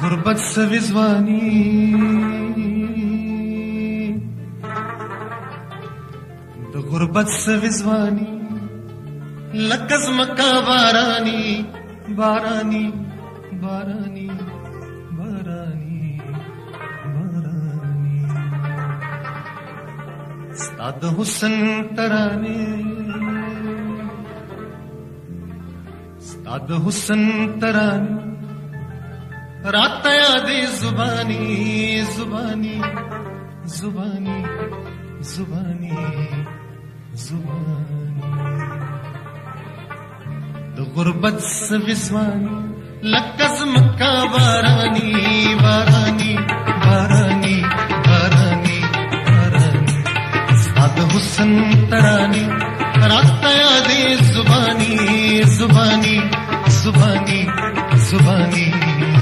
غربت سوي ځواني د غربت سوي ځواني لکه زمکا باراني باراني باراني باراني باراني ستا د حسن ترانه ستا د حسن ترانه रात यादी जुबानी जुबानी जुबानी जुबानी जुबानी द गुरबत सविस्वानी लकस मक्का बार